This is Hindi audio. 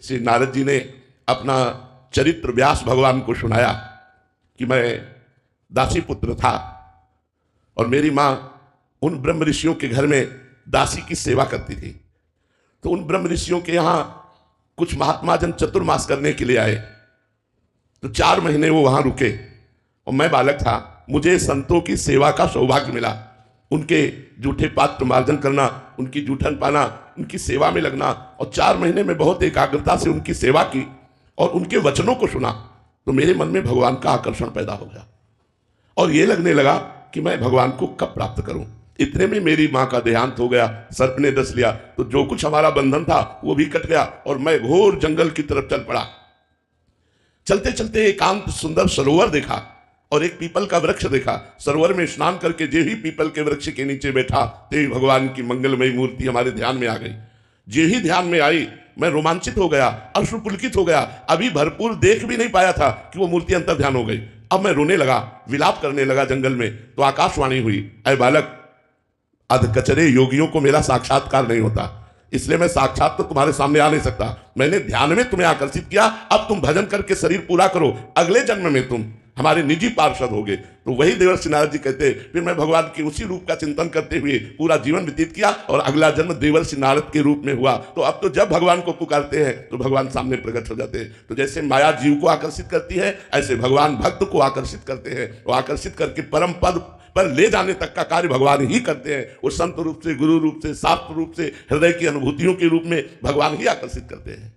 श्री नारद जी ने अपना चरित्र व्यास भगवान को सुनाया कि मैं दासी पुत्र था और मेरी माँ उन ब्रह्म ऋषियों के घर में दासी की सेवा करती थी। तो उन ब्रह्म ऋषियों के यहाँ कुछ महात्मा जन चतुर्मास करने के लिए आए, तो 4 महीने वो वहाँ रुके और मैं बालक था। मुझे संतों की सेवा का सौभाग्य मिला, उनके जूठे पात्र मार्जन करना, उनकी जूठन पाना, उनकी सेवा में लगना, और 4 महीने में बहुत एकाग्रता से उनकी सेवा की और उनके वचनों को सुना। तो मेरे मन में भगवान का आकर्षण पैदा हो गया और ये लगने लगा कि मैं भगवान को कब प्राप्त करूं। इतने में मेरी माँ का देहांत हो गया, सर्प ने डस लिया, तो जो कुछ हमारा बंधन था वो भी कट गया और मैं घोर जंगल की तरफ चल पड़ा। चलते चलते एकांत सुंदर सरोवर देखा और एक पीपल का वृक्ष देखा। सरोवर में स्नान करके जे ही पीपल के वृक्ष के नीचे बैठा, ते ही भगवान की मंगलमयी मूर्ति हमारे ध्यान में आ गई। जे ही ध्यान में आई मैं रोमांचित हो गया, अश्रुपुलकित हो गया। अभी भरपूर देख भी नहीं पाया था कि वो मूर्ति अंतर ध्यान हो गई। अब मैं रोने लगा, विलाप करने लगा जंगल में। तो आकाशवाणी हुई, अय बालक, अधकचरे योगियों को मेरा साक्षात्कार नहीं होता, इसलिए मैं साक्षात तो तुम्हारे सामने आ नहीं सकता। मैंने ध्यान में तुम्हें आकर्षित किया, अब तुम भजन करके शरीर पूरा करो, अगले जन्म में तुम हमारे निजी पार्षद होगे। तो वही देवर्षि नारद जी कहते, फिर मैं भगवान के उसी रूप का चिंतन करते हुए पूरा जीवन व्यतीत किया और अगला जन्म देवर्षि नारद के रूप में हुआ। तो अब तो जब भगवान को पुकारते हैं तो भगवान सामने प्रकट हो जाते हैं। तो जैसे माया जीव को आकर्षित करती है, ऐसे भगवान भक्त को आकर्षित करते हैं। वो आकर्षित करके परम पद पर ले जाने तक का कार्य भगवान ही करते हैं। वो संत रूप से, गुरु रूप से, शास्त्र रूप से, हृदय की अनुभूतियों के रूप में भगवान ही आकर्षित करते हैं।